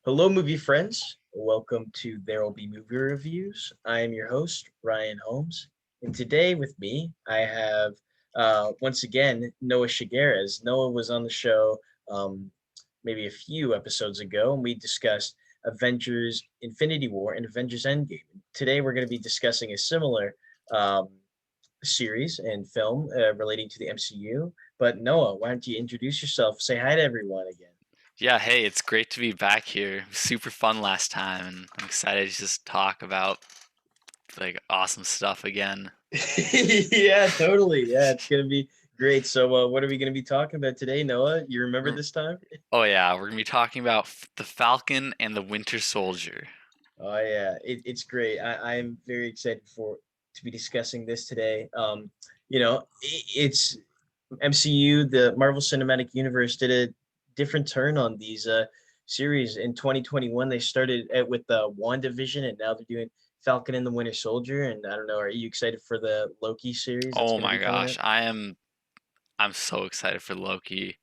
Hello, movie friends. Welcome to There Will Be Movie Reviews. I am your host, Ryan Holmes. And today with me, I have once again Noah Shigeras. Noah was on the show um, maybe a few episodes ago, and we discussed Avengers Infinity War and Avengers Endgame. Today, we're going to be discussing a similar um, series and film relating to the MCU. But Noah, why don't you introduce yourself? Say hi to everyone again. Yeah, hey, it's great to be back here. It was super fun last time, and I'm excited to just talk about awesome stuff again. Yeah, totally. Yeah, it's gonna be great. So, what are we gonna be talking about today, Noah? You remember R- this time? Oh yeah, we're gonna be talking about the Falcon and the Winter Soldier. Oh yeah, it's great. I'm very excited for to be discussing this today. It's MCU, the Marvel Cinematic Universe, did a different turn on these series in 2021. They started with WandaVision, and now they're doing Falcon and the Winter Soldier. And I don't know, are you excited for the Loki series that's Oh gonna my be coming gosh, out? I'm so excited for Loki.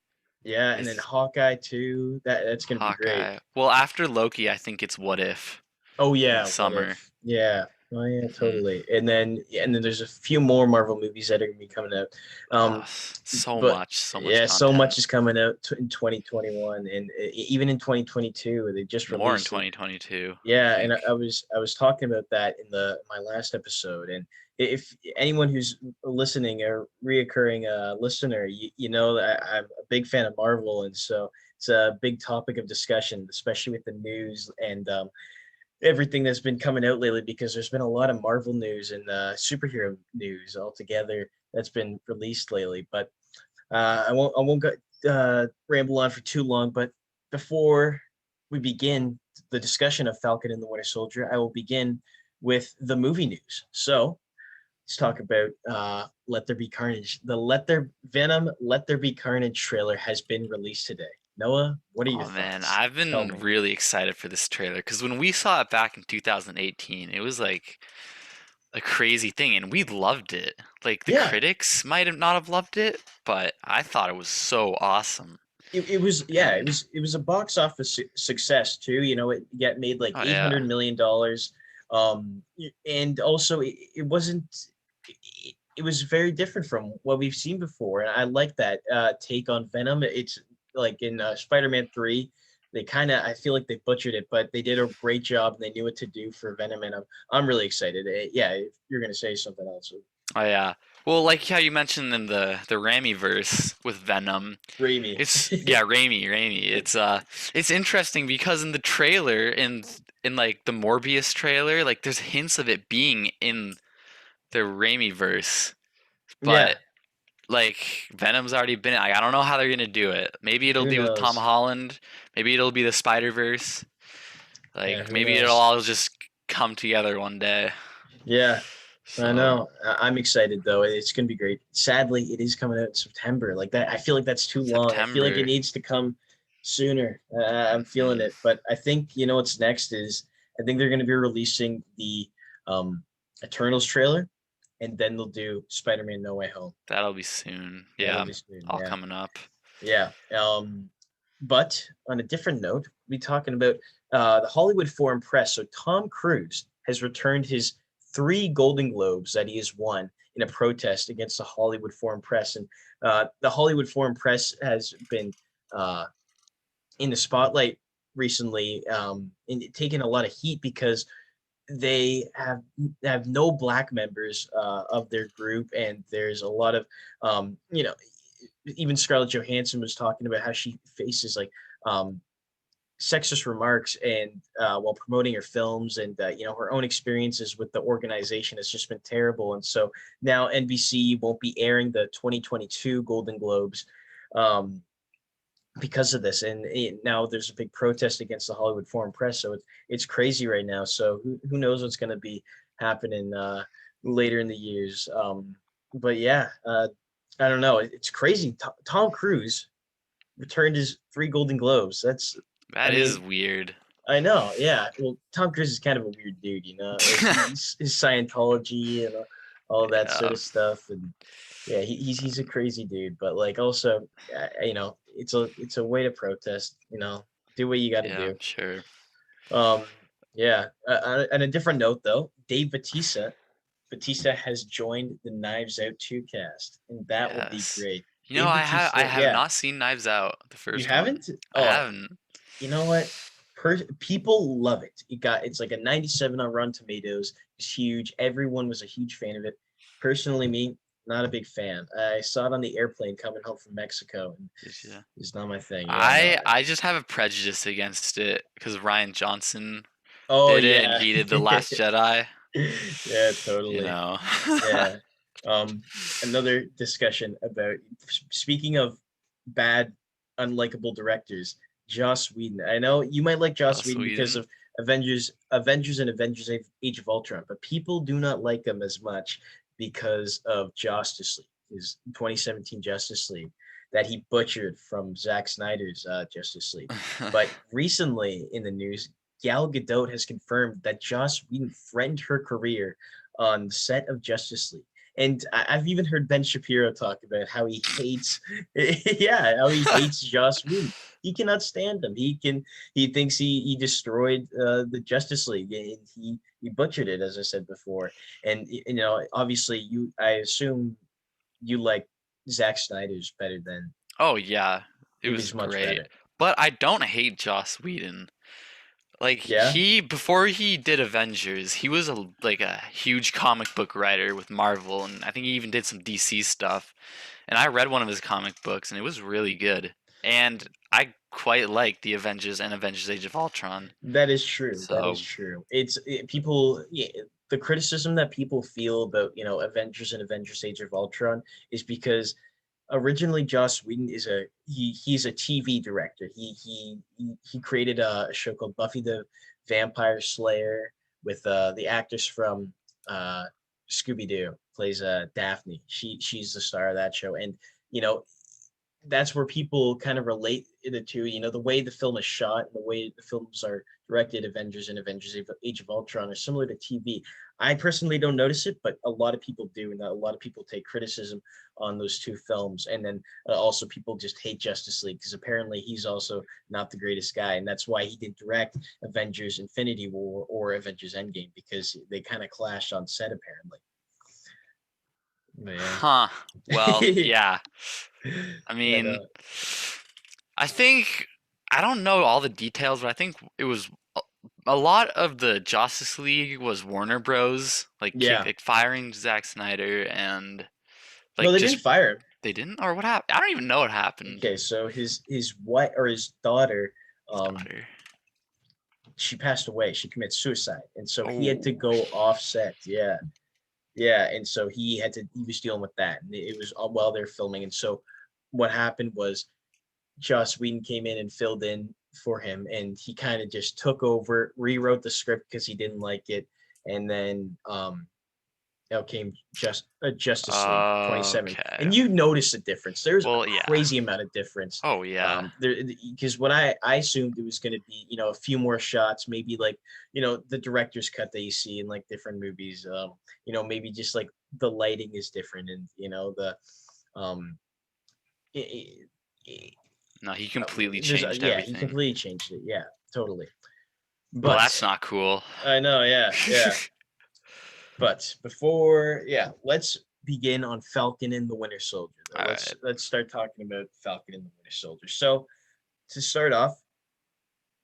Yeah, and then It's Hawkeye too. That's gonna be great. Hawkeye. Well, after Loki, I think it's What If Oh in the yeah, what summer. if? Yeah. Oh yeah, Hmm. totally. And then there's a few more Marvel movies that are gonna be coming out. Um, but So much yeah, so much content. is coming out in 2021, and even in 2022, they just More in released. 2022, I Yeah, and I think. was I was talking about that in the my last episode, and if anyone who's listening or reoccurring listener, you know that I'm a big fan of Marvel, and so it's a big topic of discussion, especially with the news and everything that's been coming out lately, because there's been a lot of Marvel news and superhero news altogether that's been released lately. But I won't go, ramble on for too long. But before we begin the discussion of Falcon and the Winter Soldier, I will begin with the movie news. So let's talk about Let There Be Carnage. The Let There Be Carnage trailer has been released today. Noah, what are your Oh man, thoughts? I've Tell been me. really excited for this trailer because when we saw it back in 2018, it was like a crazy thing and we loved it. Like the Yeah, critics might have not have loved it, but I thought it was so awesome. it was, yeah, it And was it was a box office success too. You know, it got made like oh yeah. $800 million. And also it wasn't it was very different from what we've seen before, and I like that take on Venom. It's like in Spider-Man 3, they kind of, I feel like they butchered it, but they did a great job and they knew what to do for Venom, and I'm really excited. Yeah, if you're gonna say something else. Oh yeah. Well, like how you mentioned in the Raimi verse with Venom, Raimi. it's yeah, Raimi. It's interesting because in the trailer in like the Morbius trailer, like there's hints of it being in the Raimi verse, Yeah, but like Venom's already been. I don't know how they're gonna do it. Maybe it'll who be with Tom knows? Holland. Maybe it'll be the Spider Verse. Yeah, Like who maybe it'll knows? all just come together one day. Yeah, I So know. I'm excited though. It's gonna be great. Sadly, it is coming out in September. Like that, I feel like that's too long. I feel like it September. needs to come sooner. I'm feeling Hmm. it, but I think you know what's next is I think they're gonna be releasing the um, Eternals trailer, and then they'll do Spider-Man: No Way Home. That'll be soon. That'll Yeah, be soon. all Yeah, coming up. yeah. But on a different note, we talking about the Hollywood Foreign Press. So Tom Cruise has returned his three Golden Globes that he has won in a protest against the Hollywood Foreign Press, and the Hollywood Foreign Press has been uh, in the spotlight recently, and taking a lot of heat because they have no black members of their group, and there's a lot of even Scarlett Johansson was talking about how she faces like um, sexist remarks and while promoting her films, and her own experiences with the organization has just been terrible. And so now NBC won't be airing the 2022 Golden Globes um, because of this, and now there's a big protest against the Hollywood Foreign Press. So it's crazy right now. So who knows what's going to be happening later in the years. But yeah, I don't know. It's crazy. Tom Cruise returned his three Golden Globes. I That is mean, weird. I know. Yeah. Well, Tom Cruise is kind of a weird dude, like his Scientology and all that sort Yeah. of stuff. And yeah, he's a crazy dude, but like also, it's a way to protest, do what you got to Yeah, do. I'm sure. Um, yeah. On a different note, though, Dave Batista has joined the Knives Out 2 cast, and that will be Yes. great. You know, Dave I Batista, have yeah. not seen Knives Out, the You first one. haven't? I Oh, haven't. you know what? People love it. It's like a 97 on Rotten Tomatoes. It's huge. Everyone was a huge fan of it. Personally, me, not a big fan. I saw it on the airplane coming home from Mexico, and Yeah. it's not my thing. Yeah, no. I just have a prejudice against it because Ryan Johnson Oh did it and yeah, he did The Last Jedi. yeah, You totally. know. Yeah. Um, Another discussion about speaking of bad, unlikable directors, Joss Whedon. I know you might like Joss Joss Whedon because Whedon. of Avengers and Avengers Age of Ultron, but people do not like him as much because of Justice League, his 2017 Justice League that he butchered from Zack Snyder's Justice League. But recently in the news, Gal Gadot has confirmed that Joss Whedon threatened her career on the set of Justice League. And I've even heard Ben Shapiro talk about how he hates, yeah, how he hates Joss Whedon. He cannot stand him. He thinks he destroyed the Justice League, and he butchered it, as I said before. And you know, obviously, I assume you like Zack Snyder's better than Oh yeah, it it was was much great. better. But I don't hate Joss Whedon. Like Yeah, he before he did Avengers, he was a huge comic book writer with Marvel, and I think he even did some DC stuff. And I read one of his comic books, and it was really good. And I quite like the Avengers and Avengers: Age of Ultron. that is true. That is So, true. People. Yeah, the criticism that people feel about Avengers and Avengers: Age of Ultron is because originally Joss Whedon he's a TV director. He created a show called Buffy the Vampire Slayer with the actress from uh, Scooby Doo plays Daphne. She's the star of that show, and you know that's where people kind of relate the two. You know, the way the film is shot and the way the films are directed, Avengers and Avengers Age of Ultron, are similar to TV. I personally don't notice it, but a lot of people do, and a lot of people take criticism on those two films. And then also people just hate Justice League because apparently he's also not the greatest guy, and that's why he didn't direct Avengers Infinity War or Avengers Endgame because they kind of clashed on set apparently. But huh. Well, yeah. yeah. I Yeah, mean, no. I think I don't know all the details, but I think it was a lot of the Justice League was Warner Bros. Yeah. Like firing Zack Snyder and No, like they didn't just fire him. they didn't or what happened? I don't even know what happened. Okay, so his what or his daughter, His daughter. she passed away. She committed suicide, and so he had to Oh, go offset. Yeah, yeah, and so he was dealing with that, and it was while they're filming. And so what happened was Joss Whedon came in and filled in for him, and he kind of just took over, rewrote the script because he didn't like it, and then out came Justice League 27, okay. and you notice the difference. There's a Well, yeah. crazy amount of difference. Oh, yeah. There because what I assumed it was going to be a few more shots, maybe like the director's cut that you see in like different movies. Maybe just like the lighting is different, and the um, it, it, No, he completely there's changed yeah, he everything. completely changed it. Yeah, totally. Well, But that's not cool. I know, yeah, yeah. But before, yeah, let's begin on Falcon and the Winter Soldier. Though. All Let's right. let's start talking about Falcon and the Winter Soldier. So to start off,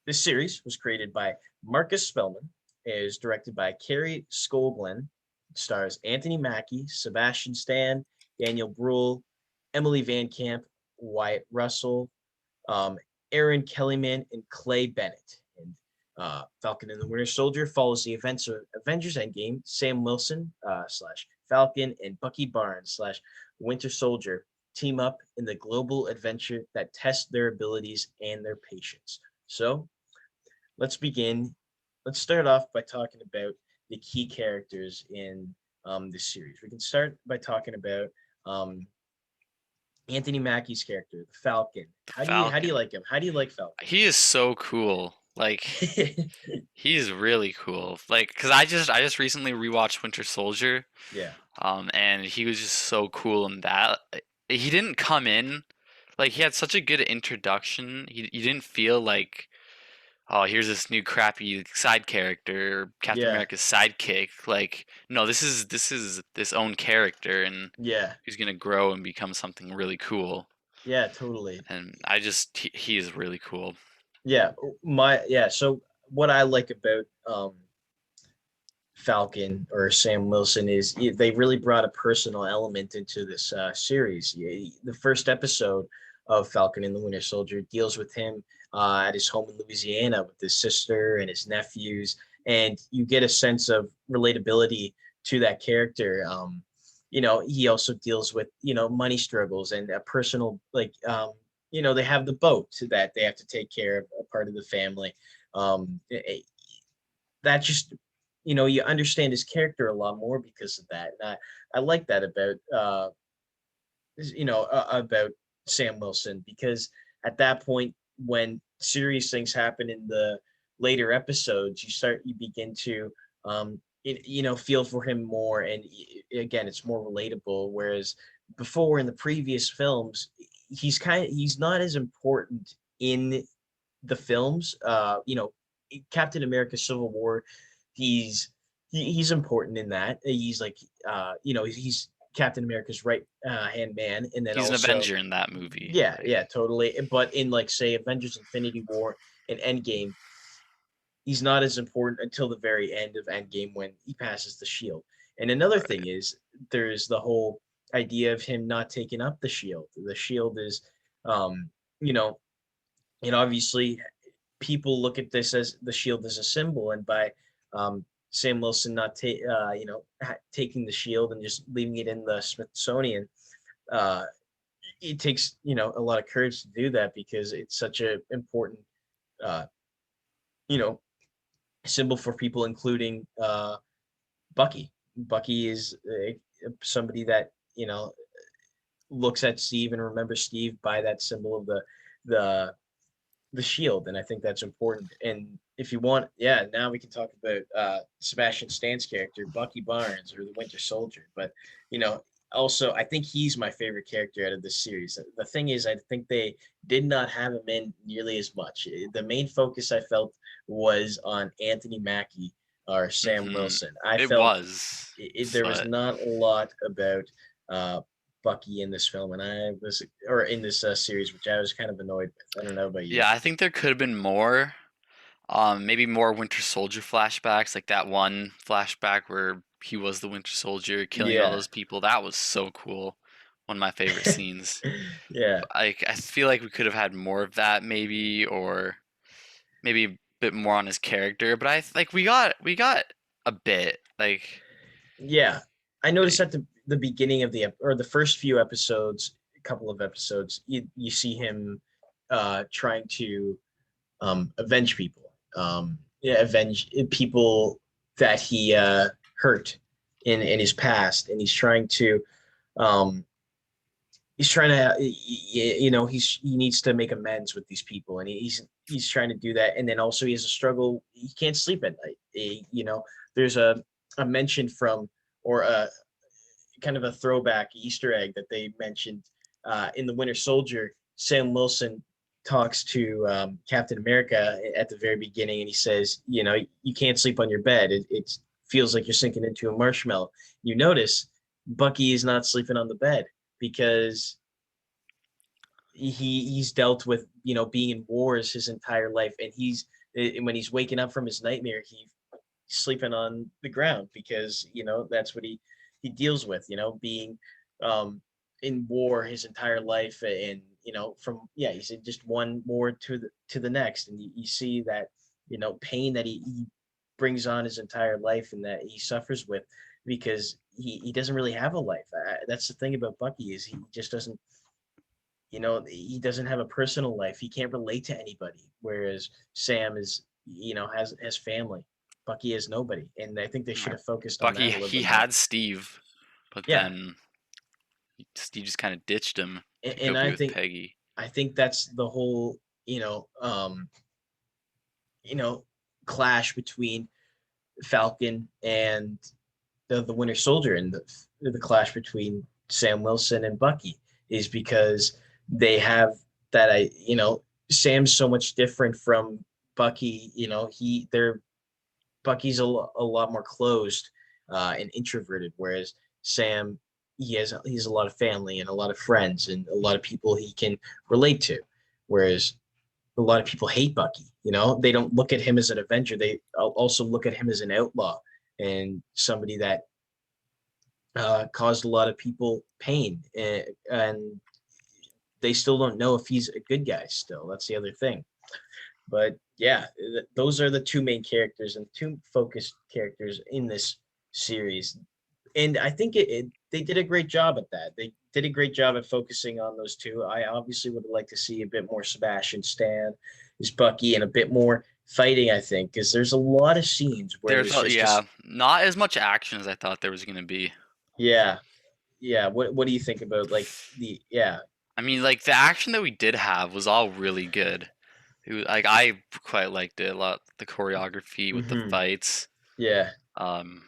this series was created by Marcus Spellman, is directed by Carrie Scoglen, stars Anthony Mackie, Sebastian Stan, Daniel Bruhl, Emily Van Camp, Wyatt Russell, um, Aaron Kellyman, and Clay Bennett. And Falcon and the Winter Soldier follows the events of Avengers Endgame. Sam Wilson slash Falcon and Bucky Barnes slash Winter Soldier team up in the global adventure that tests their abilities and their patience. So let's begin. Let's start off by talking about the key characters in this series. We can start by talking about um, Anthony Mackie's character, the Falcon. The How do you Falcon. like him? How do you like Falcon? He is so cool. Like he's really cool. Like cuz I just recently rewatched Winter Soldier Yeah. and he was just so cool in that. He didn't come in like he had such a good introduction. He you didn't feel like oh, here's this new crappy side character, Captain Yeah, America's sidekick. Like, no, this is this own character, and yeah, he's gonna grow and become something really cool. yeah, totally. And he is really cool. Yeah, yeah. So what I like about Falcon or Sam Wilson is they really brought a personal element into this series. The first episode of Falcon and the Winter Soldier deals with him at his home in Louisiana with his sister and his nephews, and you get a sense of relatability to that character. He also deals with money struggles and a personal they have the boat that they have to take care of, a part of the family. Um, that just you understand his character a lot more because of that. And I like that about Sam Wilson, because at that point when serious things happen in the later episodes, you begin to feel for him more, and again it's more relatable, whereas before in the previous films he's not as important in the films. Captain America Civil War, he's important in that. He's like he's Captain America's right hand man, and then He's an also Avenger in that movie. yeah, Like, yeah, totally. But in like say Avengers Infinity War and Endgame, he's not as important until the very end of Endgame when he passes the shield. And another thing right. is there's the whole idea of him not taking up the shield. The shield is um you know and obviously people look at this as the shield as a symbol, and by Sam Wilson not taking the shield and just leaving it in the Smithsonian, uh, it takes a lot of courage to do that, because it's such a important uh, you know symbol for people, including Bucky. Bucky is somebody that looks at Steve and remembers Steve by that symbol of the the shield, and I think that's important. And if you want, yeah, now we can talk about Sebastian Stan's character, Bucky Barnes, or the Winter Soldier. But you know, also I think he's my favorite character out of this series. The thing is, I think they did not have him in nearly as much. The main focus I felt was on Anthony Mackie or Sam Hmm. Wilson. I It felt was, there was but not a lot about uh, Bucky in this film, and I was, or in this series, which I was kind of annoyed with. I don't know about you. yeah, I think there could have been more. Maybe more Winter Soldier flashbacks, like that one flashback where he was the Winter Soldier killing all Yeah. those people. That was so cool. One of my favorite scenes. Yeah. Like I feel like we could have had more of that maybe, or maybe a bit more on his character. But I like we got a bit like, Yeah. I noticed like at the beginning of or the first few episodes, a couple of episodes, you see him trying to avenge people. Yeah, avenge people that he hurt in his past, and um he needs to make amends with these people, and he's trying to do that. And then also he has a struggle. He can't sleep at night. There's a mention from, or a kind of a throwback Easter egg that they mentioned in the Winter Soldier. Sam Wilson talks to Captain America at the very beginning, and he says, you can't sleep on your bed. It feels like you're sinking into a marshmallow. You notice Bucky is not sleeping on the bed because he's dealt with being in wars his entire life, and when he's waking up from his nightmare, he's sleeping on the ground, because that's what he deals with, being um in war his entire life. And from he's in just one war to the next, and you see that pain that he brings on his entire life, and that he suffers with, because he doesn't really have a life. That's the thing about Bucky, is he just doesn't, he doesn't have a personal life. He can't relate to anybody. Whereas Sam is, has family. Bucky has nobody, and I think they should have focused on Bucky that a little he bit more. had Steve, but Yeah, then Steve just kind of ditched him to go and be with Peggy. I think that's the whole you know clash between Falcon and the Winter Soldier, and the clash between Sam Wilson and Bucky, is because they have that Sam's so much different from Bucky, they're Bucky's a lot more closed and introverted, whereas Sam, he has a lot of family and a lot of friends and a lot of people he can relate to, whereas a lot of people hate Bucky. They don't look at him as an Avenger. They also look at him as an outlaw and somebody that caused a lot of people pain, and they still don't know if he's a good guy. Still, that's the other thing. But yeah, those are the two main characters and two focused characters in this series. And I think they did a great job at that. They did a great job at focusing on those two. I obviously would like to see a bit more Sebastian Stan as Bucky and a bit more fighting, I think, because there's a lot of scenes where There's there's just yeah, this. not as much action as I thought there was gonna be. Yeah, yeah. What do you think about like the yeah. I mean, like the action that we did have was all really good. Like I quite liked it a lot. The choreography with the Hmm. fights. Yeah, Um,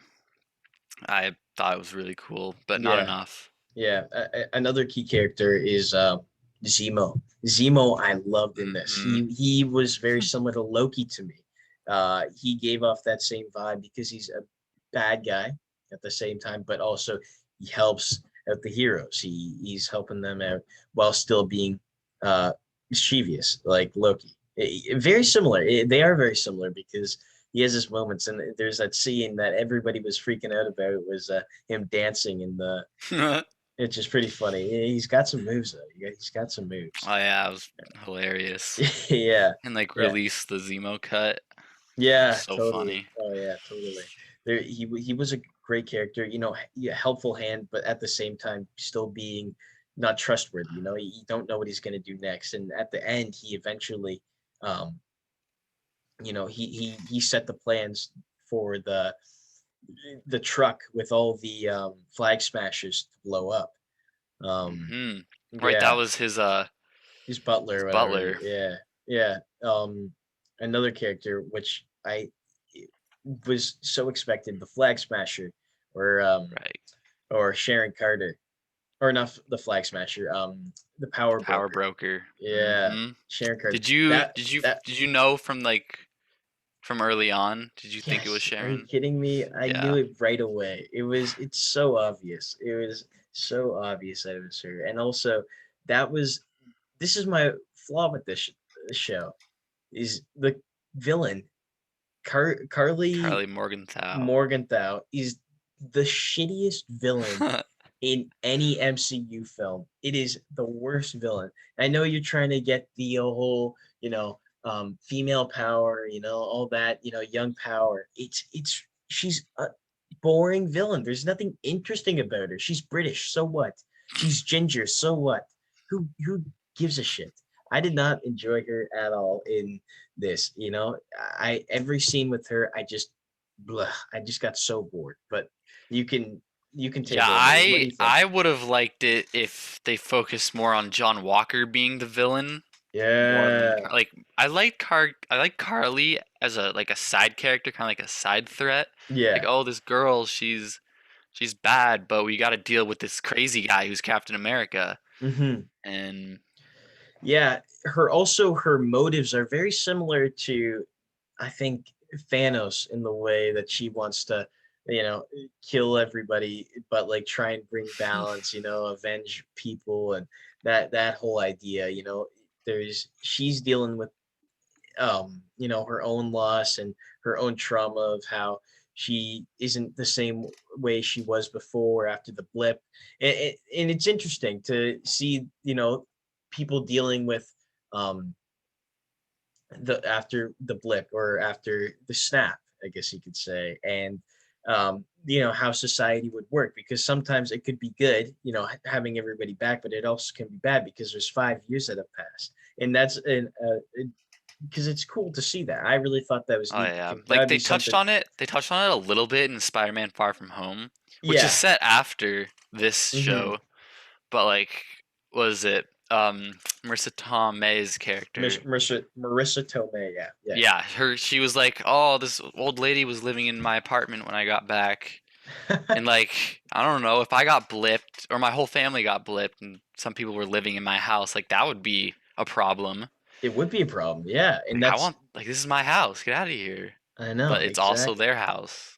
I thought it was really cool, but not yeah. enough. Yeah, another key character is Zemo. Zemo, I loved in this. Hmm. He was very similar to Loki to me. He gave off that same vibe because he's a bad guy at the same time, but also he helps out the heroes. He's helping them out while still being uh, mischievous, like Loki. Very similar. They are very similar because he has his moments, and there's that scene that everybody was freaking out about. It was him dancing in the Oh it's just pretty funny. He's got some moves though. He's got some moves. yeah, it was hilarious. Yeah, And like yeah, release the Zemo cut. It was yeah, so totally. funny. Oh yeah, totally. He was a great character. Yeah, helpful hand, but at the same time still being not trustworthy. You don't know what he's gonna do next. And at the end, he eventually, um, he set the plans for the truck with all the flag smashers to blow up. Um, Hmm. Right, that yeah, was his his butler, whatever. butler. Yeah, yeah. Another character which I was so expected, the Flag Smasher, or Right. Sharon Carter, or not the Flag Smasher, the Power Power Broker. broker. Yeah, Hmm. Sharon Carter. Did you That did you that did you know from early on? Did you think it was yes. Are you Sharon? kidding me? I knew Yeah. it right away. It's so obvious. It was so obvious that it was her, and also that was this is my flaw with this show is the villain Carly Carly Morgenthau. Morgenthau is the shittiest villain in any MCU film. It is the worst villain. I know you're trying to get the whole, female power, all that, young power. It's she's a boring villain. There's nothing interesting about her. She's British, so what? She's ginger, so what? Who gives a shit? I did not enjoy her at all in this. I every scene with her, I just got so bored. But you can Yeah, take over. What do you think? I would have liked it if they focused more on John Walker being the villain more than Yeah, Like I like Carly as a side character, kind of like a side threat. Like, yeah, oh, this girl, she's bad, but we got to deal with this crazy guy who's Captain America. hmm And yeah. Her motives are very similar to, I think, Thanos in the way that she wants to, you know, kill everybody, but like try and bring balance, avenge people, and that whole idea. She's dealing with her own loss and her own trauma of how she isn't the same way she was before after the blip. And it's interesting to see, people dealing with um the after the blip or after the snap, I guess you could say. And how society would work, because sometimes it could be good, having everybody back, but it also can be bad because there's 5 years that have passed. And that's an because it's cool to see that. I really thought that was oh neat yeah, because that like would be something. they touched on it a little bit in Spider-Man Far From Home, which is Yeah. set after this Mm-hmm. show. But like, was it Marissa Tomei's character? Marissa Tomei. Yeah. Yeah, she was like, "Oh, this old lady was living in my apartment when I got back." Yeah. And like, I don't know, if I got blipped or my whole family got blipped and some people were living in my house, like that would be a problem. It would be a problem, yeah, and Like I that's want, like, this is my house. Get out of here. I But know it's also exactly. their house.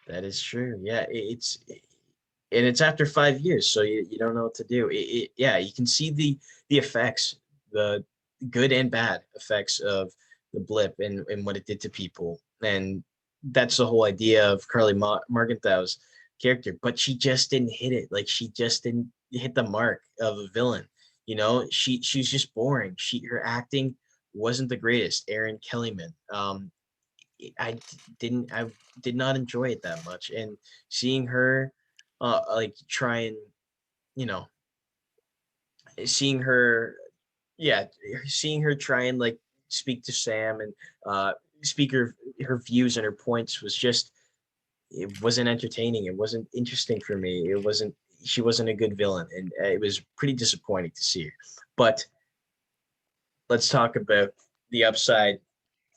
That is true. Yeah, and it's after 5 years, so you don't know what to do. Yeah, you can see the effects, the good and bad effects of the blip and what it did to people, and that's the whole idea of Carly Morgenthau's character. But she just didn't hit it. Like she just didn't hit the mark of a villain. You know, she's just boring. Her acting wasn't the greatest. Erin Kellyman. I did not enjoy it that much, and seeing her, like try and you know, seeing her, yeah, seeing her try and like speak to Sam and uh, speak her views and her points was just it wasn't entertaining. It wasn't interesting for me. It wasn't. She wasn't a good villain, and it was pretty disappointing to see her. But let's talk about the upside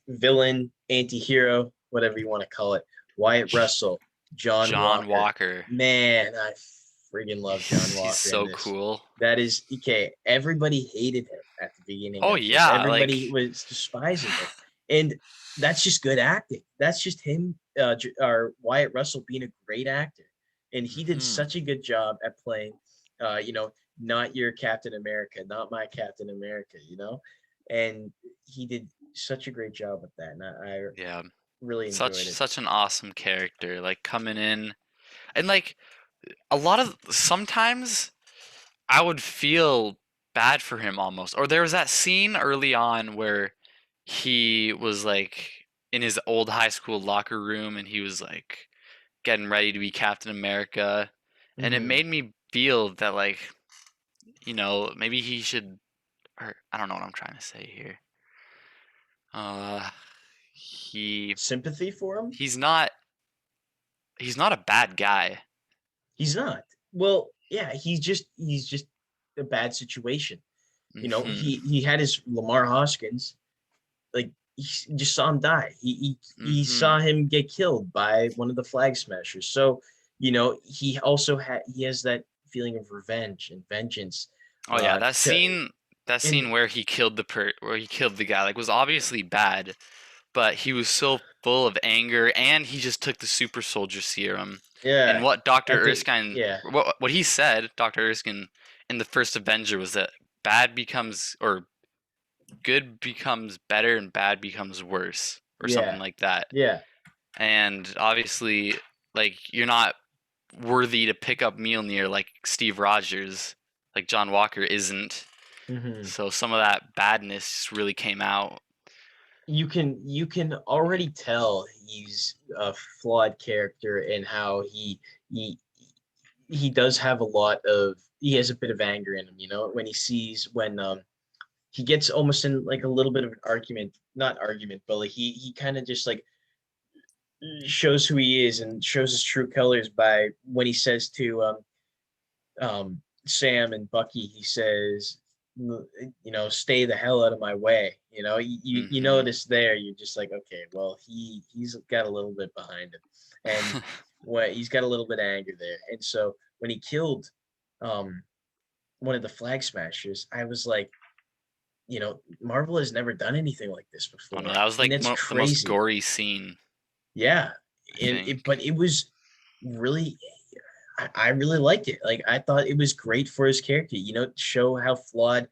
villain, anti-hero, whatever you want to call it. Wyatt Russell, John John Walker. Walker. Man, I friggin' love John He's Walker in so this. cool. That is okay. Everybody hated him at the beginning Oh of this. yeah, like Everybody was despising him, and that's just good acting. That's just him, or Wyatt Russell being a great actor, and he did mhm. such a good job at playing. Not your Captain America, not my Captain America. And he did such a great job with that, and I Yeah. really enjoyed Such it. such an awesome character, like coming in and like a lot of sometimes I would feel bad for him almost. Or there was that scene early on where he was like in his old high school locker room and he was like getting ready to be Captain America. And it Hmm. made me feel that like, maybe he should or I don't know what I'm trying to say here. Uh he Sympathy for him? he's not he's not a bad guy. He's not. Well, yeah, he's just a bad situation. Mhm. He had his Lamar Hoskins, like he just saw him die. He saw Mhm. him get killed by one of the flag smashers. So, he has that feeling of revenge and vengeance. Oh yeah, To that and scene where where he killed the guy like was obviously bad, but he was so full of anger and he just took the super soldier serum. And yeah, what I Dr. think Erskine yeah, what he said, Dr. Erskine in the first Avenger was that bad becomes or good becomes better and bad becomes worse or something yeah, like that. yeah. And obviously like you're not worthy to pick up Mjolnir like Steve Rogers, like John Walker isn't. Hmm. So some of that badness really came out. You can already tell he's a flawed character and how he he does have a lot of he has a bit of anger in him, when he sees when he gets almost in like a little bit of an argument, not argument, but like he kind of just like shows who he is and shows his true colors by when he says to Sam and Bucky, he says, stay the hell out of my way. You Hmm. notice there, you're just like, okay, well, he's got a little bit behind him, and what he's got a little bit of anger there. And so when he killed um, one of the flag smashers, I was like, Marvel has never done anything like this Oh no, before, that was and like it's the most crazy. gory scene, Yeah, I and think. but it was really I really liked it. Like I thought it was great for his character, to show how flawed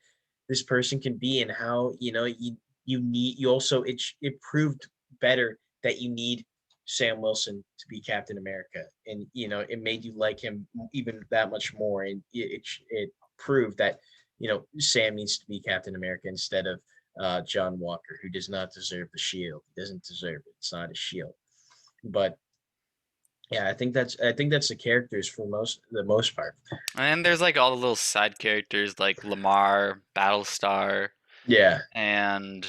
this person can be and how, you also it proved better that you need Sam Wilson to be Captain America. And it made you like him even that much more. And it proved that, Sam needs to be Captain America instead of John Walker, who does not deserve the shield. He doesn't deserve it. It's not a shield. But yeah, I think that's the characters for the most part. And there's like all the little side characters like Lamar, Battlestar, Yeah, and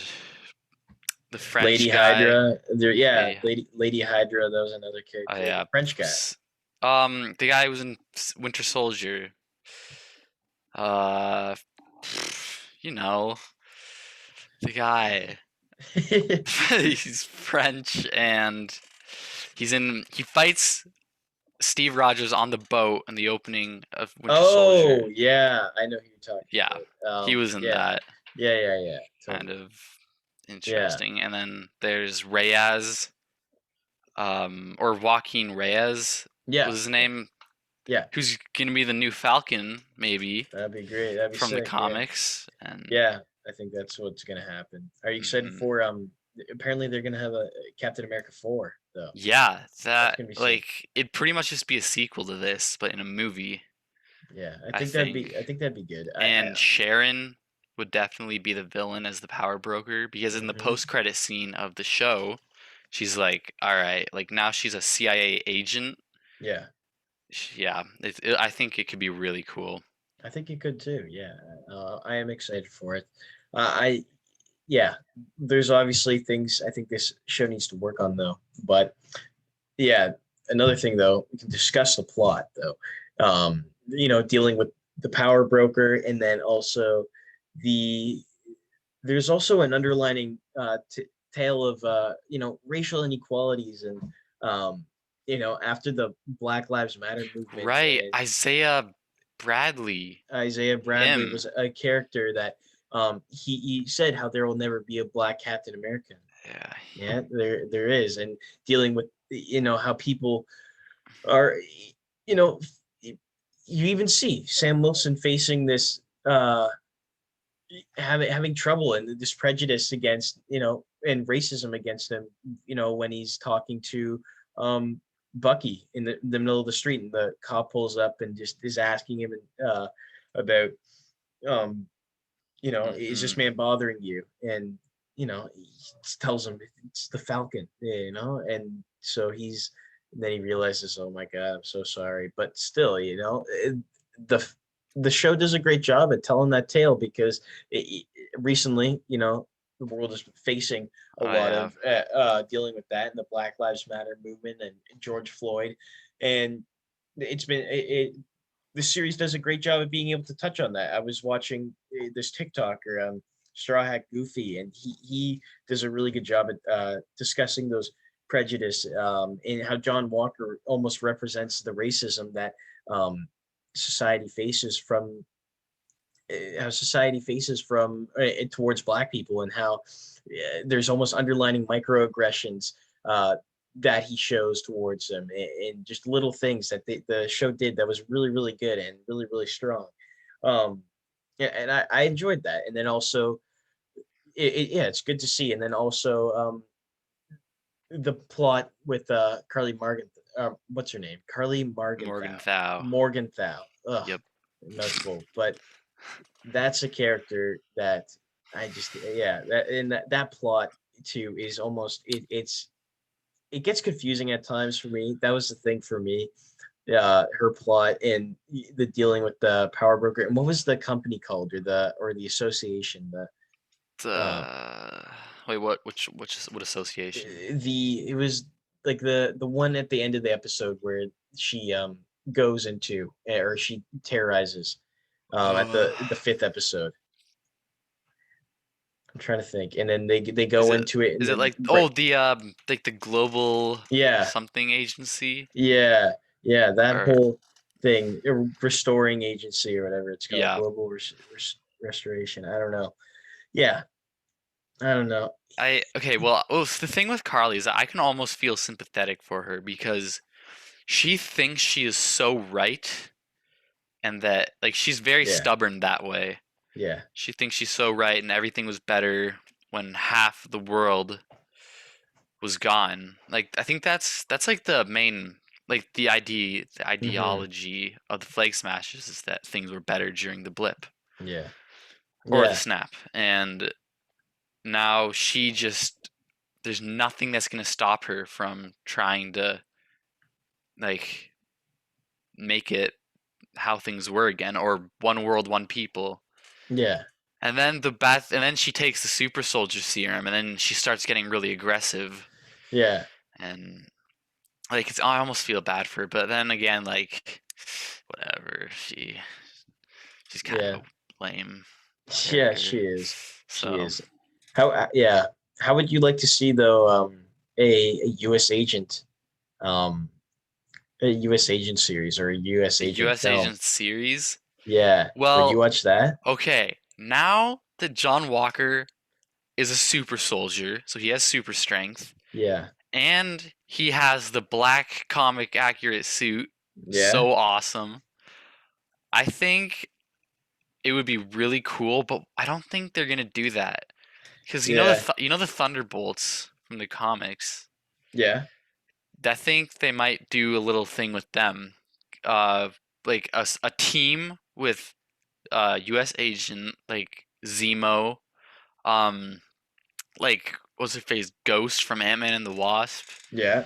the Lady French guy. Hydra. There, yeah, Yeah, Lady Hydra. That was another oh character. The yeah. French guy. The guy who was in Winter Soldier. Uh, you know, the guy. He's French and he fights Steve Rogers on the boat in the opening of Winter Oh Soldier. yeah, I know who you're talking Yeah, about. he was in Yeah, that. Yeah. Kind Totally. of Yeah. interesting. And then there's Reyes, or Joaquin Reyes Yeah. was his name, Yeah. who's gonna be the new Falcon, maybe, That'd be great. That'd be from the sick. Yeah. comics. And Yeah. I think that's what's gonna happen. Are you excited mhm. for apparently they're gonna have a Captain America 4 though. Yeah, That's that gonna be sick. like it'd pretty much just be a sequel to this, but in a movie, Yeah. I think. I think that'd be good. And Sharon would definitely be the villain as the power broker, because in the Mhm. post-credit scene of the show, she's like, "All right, like now she's a CIA agent." Yeah. Yeah, I think it could be really cool. I think you could too. Yeah. I am excited for it. I yeah, there's obviously things I think this show needs to work on though. But yeah, another thing though, we can discuss the plot though. Dealing with the power broker and then also the there's also an underlining tale of racial inequalities and after the Black Lives Matter movement Right, and Isaiah Bradley, Isaiah Bradley him. was a character that he said how there will never be a black Captain America. Yeah, Yeah, there is, and dealing with how people are, you know, you even see Sam Wilson facing this having trouble and this prejudice against and racism against him when he's talking to Bucky in the middle of the street and the cop pulls up and just is asking him about um is this hmm man bothering you? And he tells him it's the Falcon, and so then he realizes, oh my god, I'm so sorry, but still, the the show does a great job at telling that tale because recently, the world is facing a Oh lot yeah. of dealing with that and the Black Lives Matter movement and George Floyd, and it's been the series does a great job of being able to touch on that. I was watching this TikToker, Straw Hat Goofy, and he does a really good job at discussing those prejudice and how John Walker almost represents the racism that society faces from how society faces from towards Black people, and how there's almost underlining microaggressions that he shows towards them, and just little things that the show did that was really really good and really really strong. Yeah, and I enjoyed that, and then also yeah, it's good to see, and then also the plot with Carly Morgan, what's her name? Carly Morgan Morgenthau. Thau. Morgenthau. Ugh, Yep. mouthful. But that's a character that I just yeah, that plot too is almost it gets confusing at times for me. That was the thing for me. Her plot and the dealing with the power broker, and what was the company called, or the association, uh Wait, what association? it was like the one at the end of the episode where she goes into or she terrorizes at Uh, the fifth episode. I'm trying to think, and then they is go it into it, and is it then like, oh, the like the global yeah, something agency? yeah, yeah, that Or whole thing, restoring agency or whatever it's called, yeah. global restoration. I don't know. Yeah, I don't know. Okay, well, the thing with Carly is that I can almost feel sympathetic for her, because she thinks she is so right, and that like she's very Yeah, stubborn that way. yeah, She thinks she's so right and everything was better when half the world was gone. Like I think that's like the main, like the hmm ideology of the Flag Smashers, is that things were better during the blip yeah, or the yeah, snap. And now she just, there's nothing that's going to stop her from trying to like make it how things were again, or one world, one people. yeah, And then she takes the super soldier serum, and then she starts getting really aggressive. yeah, And like I almost feel bad for her, but then again, like whatever, she's kind of yeah. a lame Yeah, character. she is. She So is. How yeah. How would you like to see though a US agent a US agent series or a US a agent U.S. film? Agent series. Yeah. Would you Well, watch that? okay, now that John Walker is a super soldier, so he has super strength, Yeah. and he has the black comic accurate suit. Yeah. So awesome. I think it would be really cool, but I don't think they're gonna do that because Yeah. you know the Thunderbolts from the comics. Yeah. I think they might do a little thing with them, uh, like a team with U.S. agent like Zemo, um, like what's her face, Ghost from Ant-Man and the Wasp, Yeah.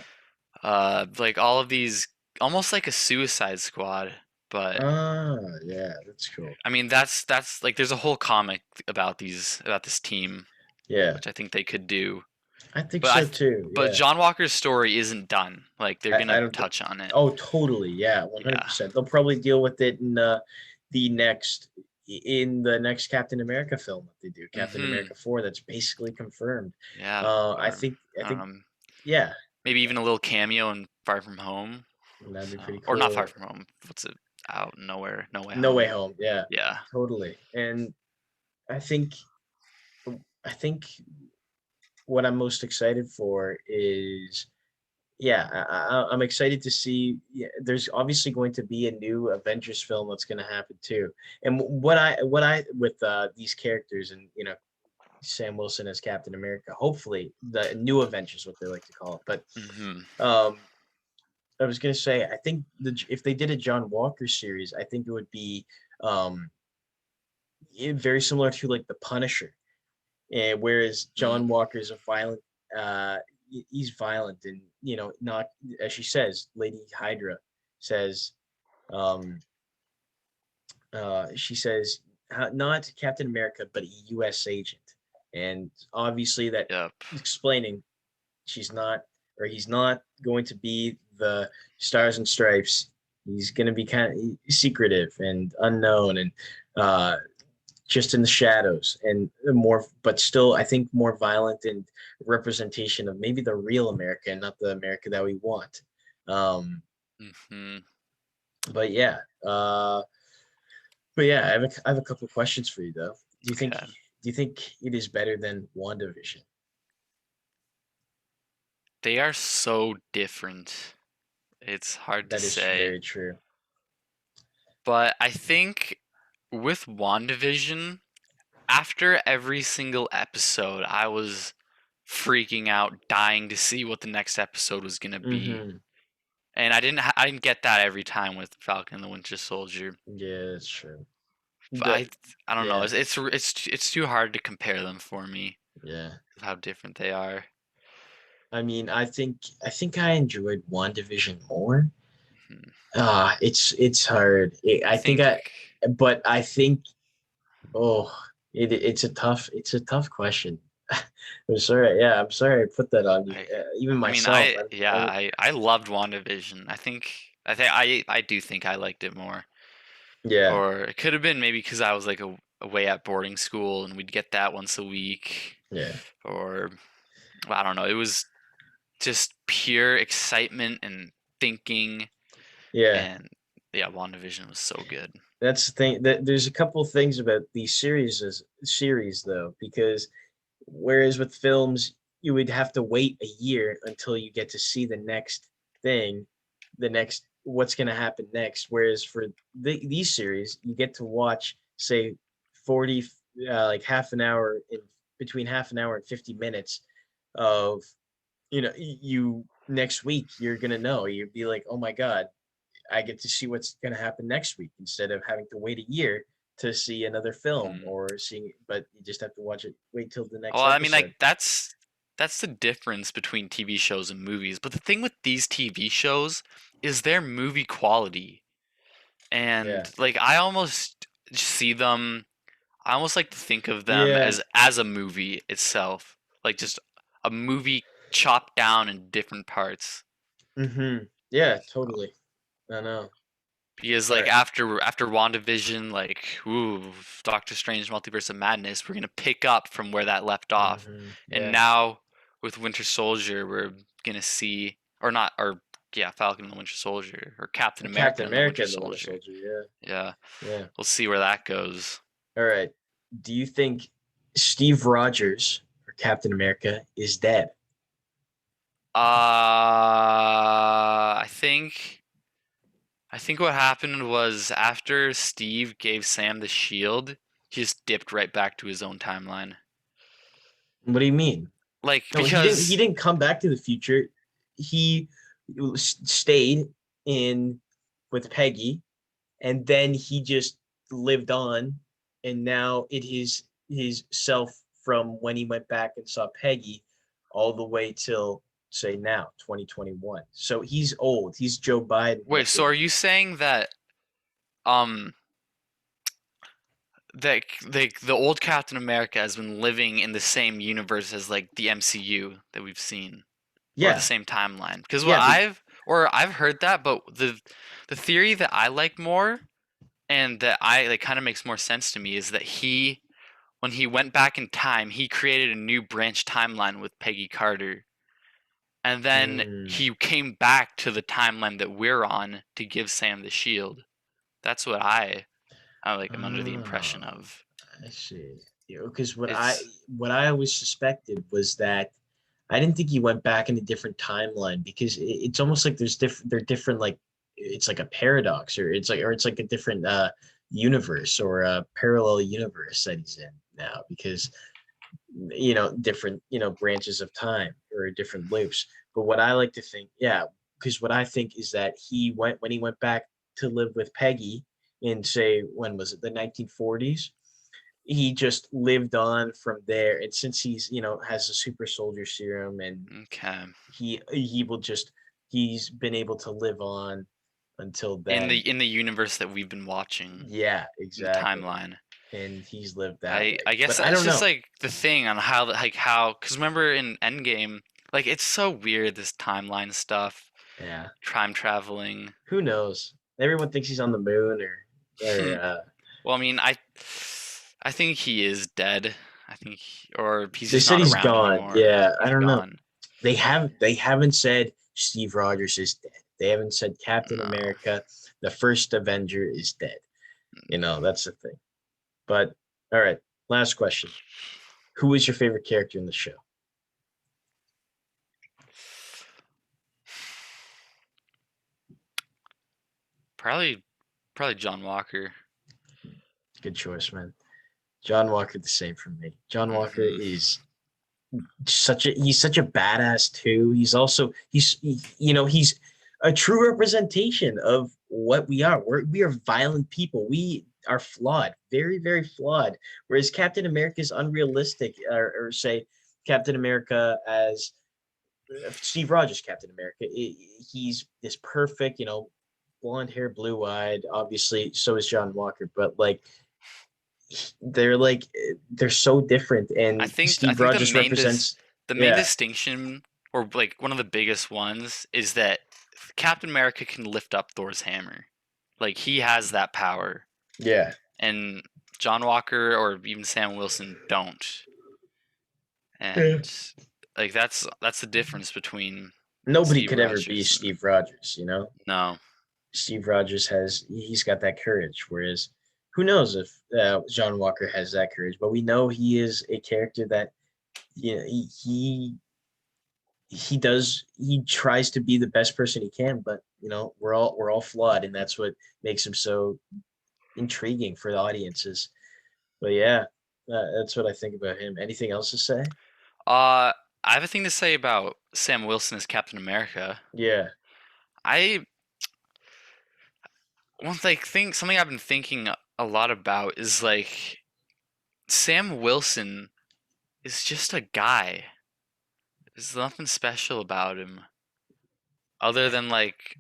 like all of these, almost like a Suicide Squad, but Ah, yeah, that's cool. I mean that's like there's a whole comic about this team, Yeah. which I think they could do. I think But so too. but Yeah. John Walker's story isn't done. Like they're I gonna don't think. touch on it. Oh, totally. Yeah, Yeah. 100%. They'll probably deal with it in the next in the next Captain America film that they do, Captain Mm-hmm. America 4, that's basically confirmed. Yeah. I Or think I I don't think know. yeah, Maybe even a little cameo in Far From Home. that'd be So, pretty or not Far cool. From Home. What's it? Out Nowhere, No Way No Way Home. Home. Yeah, Yeah. totally. And I think I think what I'm most excited for is yeah, I'm excited to see. Yeah, there's obviously going to be a new Avengers film that's going to happen too. And what I with these characters and Sam Wilson as Captain America, hopefully the new Avengers, what they like to call it. But Mm-hmm. um, I was going to say, I think if they did a John Walker series, I think it would be um, very similar to like the Punisher. And whereas Mm. John Walker is a violent, uh, he's violent and not as she says, Lady Hydra says, um, she says not Captain America but a U.S. agent, and obviously that Yep. explaining she's not or he's not going to be the Stars and Stripes. He's going to be kind of secretive and unknown and uh, just in the shadows and more, but still, I think more violent and representation of maybe the real America and not the America that we want. Um, Mm-hmm. but yeah, I have a couple of questions for you though. Okay. Do you think it is better than WandaVision? They are so different. It's hard to That is say. very true. But I think with WandaVision, after every single episode, I was freaking out, dying to see what the next episode was gonna be. Mm-hmm. And I didn't get that every time with Falcon and the Winter Soldier. Yeah, that's true. But The I don't know. yeah, It's too hard to compare them for me. yeah. How different they are. I mean, I think I enjoyed WandaVision more. Hmm. It's hard. I think But I think oh, it's a tough question. I'm sorry. Yeah, I'm sorry I put that on you. I Even I mean myself. I loved WandaVision. I do think I liked it more. Yeah, Or it could have been maybe because I was like away at boarding school and we'd get that once a week. yeah, Or well, I don't know. It was just pure excitement and thinking, yeah. and yeah, WandaVision was so good. That's the thing. There's a couple of things about these series though, because whereas with films you would have to wait a year until you get to see the next thing, the next what's going to happen next. Whereas for these series, you get to watch say 40 like half an hour in between half an hour and 50 minutes of you next week you're gonna know you'd be like, oh my god, I get to see what's going to happen next week instead of having to wait a year to see another film Hmm. or seeing it, but you just have to watch it, wait till the Well, next I mean, like episode. that's the difference between TV shows and movies. But the thing with these TV shows is their movie quality, Yeah. and like I almost see them. I almost like to think of them Yeah. as a movie itself, like just a movie chopped down in different parts. Mm-hmm. Yeah, totally. I know. Because All like right. after WandaVision, like ooh, Doctor Strange Multiverse of Madness, we're gonna pick up from where that left off. Mm-hmm. And Yeah. now with Winter Soldier, we're gonna see or not or yeah, Falcon and the Winter Soldier or Captain America Captain and the America Winter and the Winter Soldier. Soldier. Yeah. Yeah, Yeah. we'll see where that goes. All right. Do you think? Steve Rogers, or Captain America, is dead. I think what happened was after Steve gave Sam the shield, he just dipped right back to his own timeline. What do you mean? Like No, he didn't. He because didn't come back to the future. He stayed in with Peggy, and then he just lived on, and now it is his self from when he went back and saw Peggy, all the way till say now 2021. So he's old. He's Joe Biden wait, so looking. are you saying that um that like the old Captain America has been living in the same universe as like the MCU that we've seen, or the Yeah, same timeline? Because what yeah. I've heard that, but the theory that I like more and that I like kind of makes more sense to me is that he when he went back in time, he created a new branch timeline with Peggy Carter. And then Mm, he came back to the timeline that we're on to give Sam the shield. That's what I like am under the impression oh, of. I see. Because It's what I always suspected was that I didn't think he went back in a different timeline because it's almost like there's different. They're different. Like it's like a paradox, or it's like a different universe or a parallel universe that he's in now because different branches of time or different loops. But what I like to think, yeah, because what I think is that when he went back to live with Peggy in say when was it the 1940s, he just lived on from there. And since he's has a super soldier serum, and okay. he will just he's been able to live on until then. In the universe that we've been watching, Yeah, the exactly. timeline. And he's lived that way. I guess But I that's don't just know. like the thing on how how because remember in Endgame, like it's so weird this timeline stuff, Yeah. time traveling. Who knows? Everyone thinks he's on the moon or Well, I mean, I think he is dead. I think, or he's they just said not he's around gone. anymore. Yeah, I He's don't know. gone. They haven't said Steve Rogers is dead. They haven't said Captain No. America, the first Avenger, is dead. That's the thing. But all right, last question. Who is your favorite character in the show? Probably, probably John Walker. Good choice, man. John Walker, the same for me. John Walker Hmm. is he's such a badass too. He's also he's a true representation of what we are. We are violent people. We are flawed, very very flawed. Whereas Captain America is unrealistic, or say Captain America as Steve Rogers, Captain America. He's this perfect, blonde hair, blue eyed. Obviously, so is John Walker, but like they're so different. And I Steve think Rogers represents, the main yeah, distinction, or like one of the biggest ones, is that Captain America can lift up Thor's hammer. Like he has that power, yeah. and John Walker or even Sam Wilson don't. Yeah. And like that's the difference between Nobody Steve could ever be Rogers and Steve Rogers, no. Steve Rogers he's got that courage, whereas who knows if John Walker has that courage, but we know he is a character that he tries to be the best person he can, but we're all flawed, and that's what makes him so intriguing for the audiences. But yeah, that's what I think about him. Anything else to say? I have a thing to say about Sam Wilson as Captain America. Yeah, I one like think something I've been thinking a lot about is like Sam Wilson is just a guy. There's nothing special about him other than like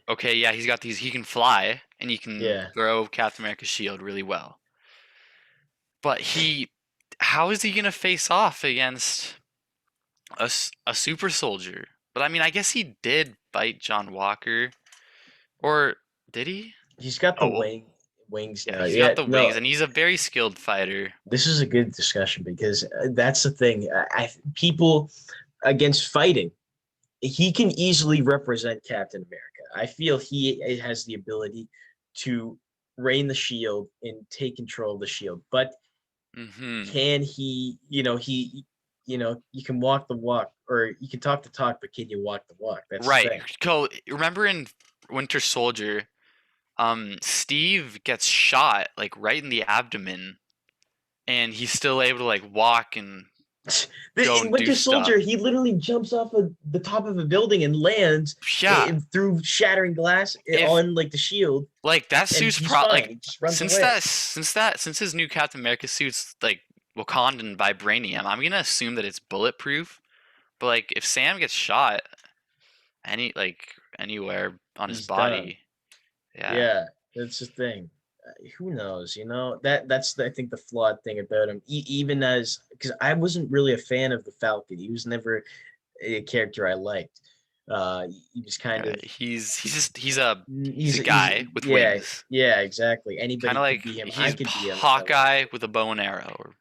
okay, yeah, he's got these he can fly and he can yeah. throw Captain America's shield really well. But how is he going to face off against a super soldier? But I mean, I guess he did bite John Walker. Or did he? He's got the Oh, well, wings yeah, now. he's got Yeah, the no, wings and he's a very skilled fighter. this is a good discussion because that's the thing. People against fighting, he can easily represent Captain America. I feel he has the ability to reign the shield and take control of the shield, but Mm-hmm. Can he, you can walk the walk, or you can talk the talk, but can you walk the walk? That's the Right. thing. Go. Remember in Winter Soldier, Steve gets shot like right in the abdomen, and he's still able to like walk and go In and do Winter stuff. Soldier, he literally jumps off of the top of a building and lands Yeah. through shattering glass If on like the shield, like that and suit's he's fine. like He just runs away. since his new Captain America suit's like Wakandan vibranium, I'm gonna assume that it's bulletproof. But like if Sam gets shot anywhere on his He's done. body, yeah. Yeah, that's the thing. Who knows? That's I think the flawed thing about him. Even as because I wasn't really a fan of the Falcon. He was never a character I liked. He was kind of He's a he's guy with yeah, wings. yeah, exactly. Kind Anybody of could like be him. I he's could be him if I wanted Hawkeye to. with a bow and arrow. Or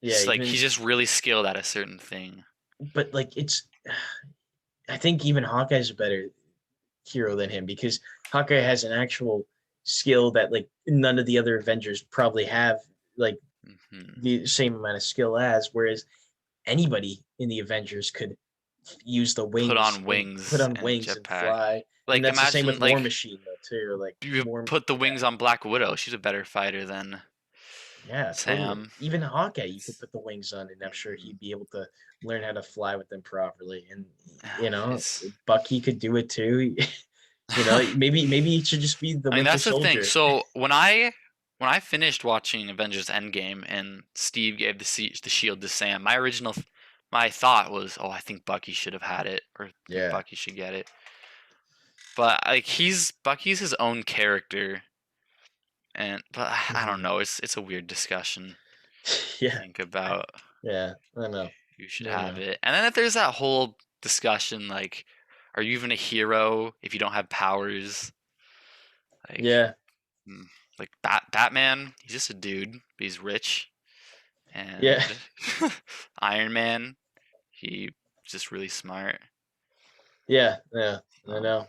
Yeah, just like even he's just really skilled at a certain thing. but like it's I think even Hawkeye's a better hero than him because Hawkeye has an actual skill that like none of the other Avengers probably have like Hmm. the same amount of skill as, whereas anybody in the Avengers could use the Put wings on and put wings on and wings and jetpack. fly. And Like that's the same with imagine War like Machine though too. Like you more put the yeah. wings on Black Widow. She's a better fighter than Yeah, totally. Sam. Even Hawkeye, you could It's put the wings on, and I'm sure mhm. he'd be able to learn how to fly with them properly. And you know, It's Bucky could do it too. Maybe he should just be the I mean Winter that's the thing. Soldier. So when I finished watching Avengers Endgame and Steve gave the shield to Sam, my thought was, oh, I think Bucky should have had it, or I think Yeah. Bucky should get it. But like Bucky's his own character, but I don't Mhm. know. It's a weird discussion to Yeah. think about Yeah. I know. who should I have know. it. And then if there's that whole discussion like, are you even a hero if you don't have powers? Like, Yeah. hmm, like Batman, he's just a dude, but he's rich. Yeah. And Iron Man, he's just really smart. Yeah. Yeah. I Um, know.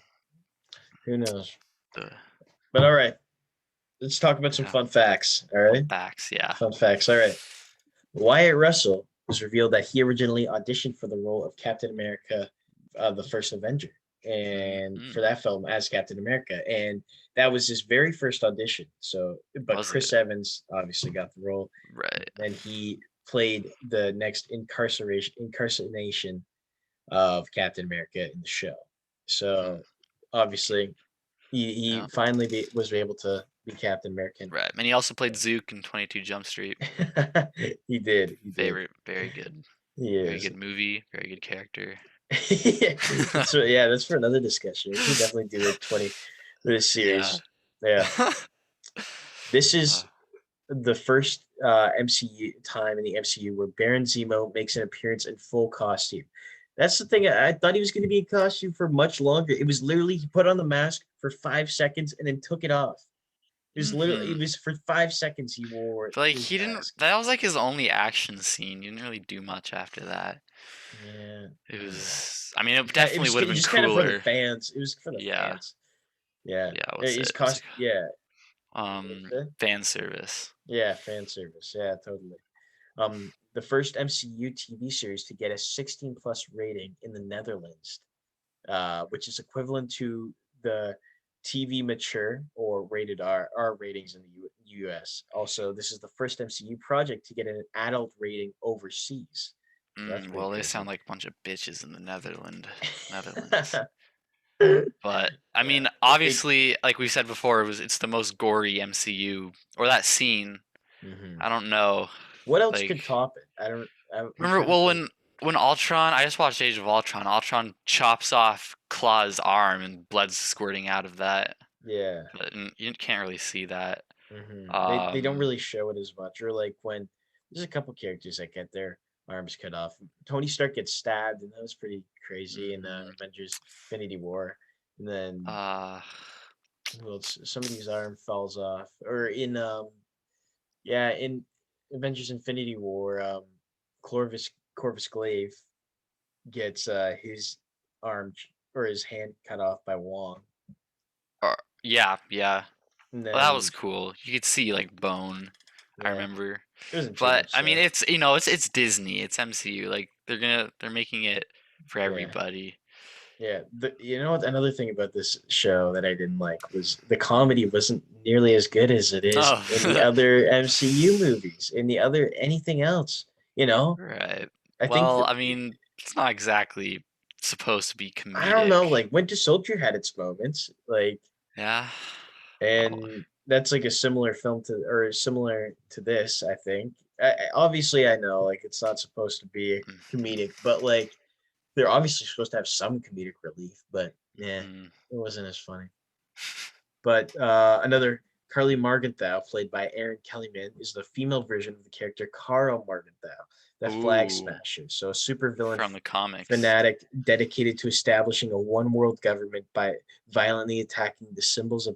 Who knows? the But all right. Let's talk about some yeah, fun facts. All fun right. facts, yeah. Fun facts. All right. Wyatt Russell was revealed that he originally auditioned for the role of Captain America, the first Avenger, and Hmm. for that film as Captain America, and that was his very first audition. So, but Was Chris it Evans obviously got the role, right? and he played the next incarceration of Captain America in the show. Hmm. So, obviously, he Yeah, finally was able to be Captain American. right. And he also played Zook in 22 Jump Street. He did. He did. Favorite, He very is. good movie, very good character. That's for another discussion. We should definitely do a 20 this Yeah. series. Yeah. This Uh, is the first MCU time in the MCU where Baron Zemo makes an appearance in full costume. That's the thing. I thought he was going to be in costume for much longer. It was literally he put on the mask for 5 seconds and then took it off. It hmm. was for 5 seconds he wore But like his he didn't. mask. That was like his only action scene. He didn't really do much after that. Yeah, It I know. was. I mean, it It definitely was would have been just kind of for the cooler. fans. It was for the Yeah. fans. Yeah, Yeah. What's his it? It's cost. Yeah, like fan service. yeah, fan service. Yeah, totally. The first MCU TV series to get a 16 plus rating in the Netherlands, which is equivalent to the TV mature or rated R ratings in the US. Also, this is the first MCU project to get an adult rating overseas. So that's pretty Well, they sound crazy. like a bunch of bitches in the Netherlands. But I mean, It, obviously, like we said before, it's the most gory MCU or that scene. mhm. I don't know. What else Like, could top it? I'm remember? trying to Well, think. when Ultron, I just watched Age of Ultron. Ultron chops off Claw's arm and blood's squirting out of that. Yeah. But you can't really see that. They don't Um, really show it as much, or like when there's a couple characters that get their arms cut off. Tony Stark gets stabbed, and that was pretty crazy in mhm. Avengers: Infinity War. And then uh, well, somebody's arm falls off, or in yeah, in Avengers: Infinity War, Corvus Glaive gets his arm or his hand cut off by Wong, yeah, yeah. and Well, that was then cool. You could see like bone. I yeah, remember. It wasn't too But much I mean, though. it's it's Disney, it's MCU. Like they're making it for Yeah. everybody. Yeah, you know what? Another thing about this show that I didn't like was the comedy wasn't nearly as good as it is in the Oh, other MCU movies, in the other anything else. You know, right. I think Well, that I mean, it's not exactly supposed to be I don't know. comedic. Like Winter Soldier had its moments, like, Yeah. Oh, and that's like a similar film to or similar to this. I think. Obviously, I know like it's not supposed to be mhm, comedic, but like they're obviously supposed to have some comedic relief. But yeah, mhm. it wasn't as funny. But another Carly Morgenthau, played by Erin Kellyman, is the female version of the character Carl Morgenthau, the Flag Ooh, Smasher. So a supervillain from the comics. fanatic dedicated to establishing a one world government by violently attacking the symbols of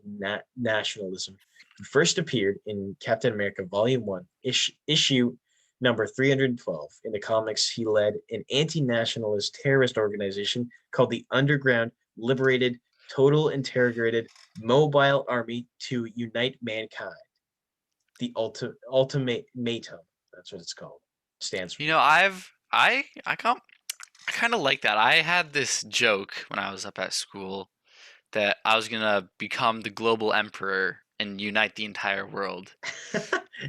nationalism, who first appeared in Captain America Volume 1, issue number 312. In the comics, he led an anti nationalist terrorist organization called the Underground Liberated Total Integrated Mobile Army to Unite Mankind. The ultimatum. That's what it's called. Stands for. You know, I kind of like that. I had this joke when I was up at school that I was gonna become the global emperor and unite the entire world.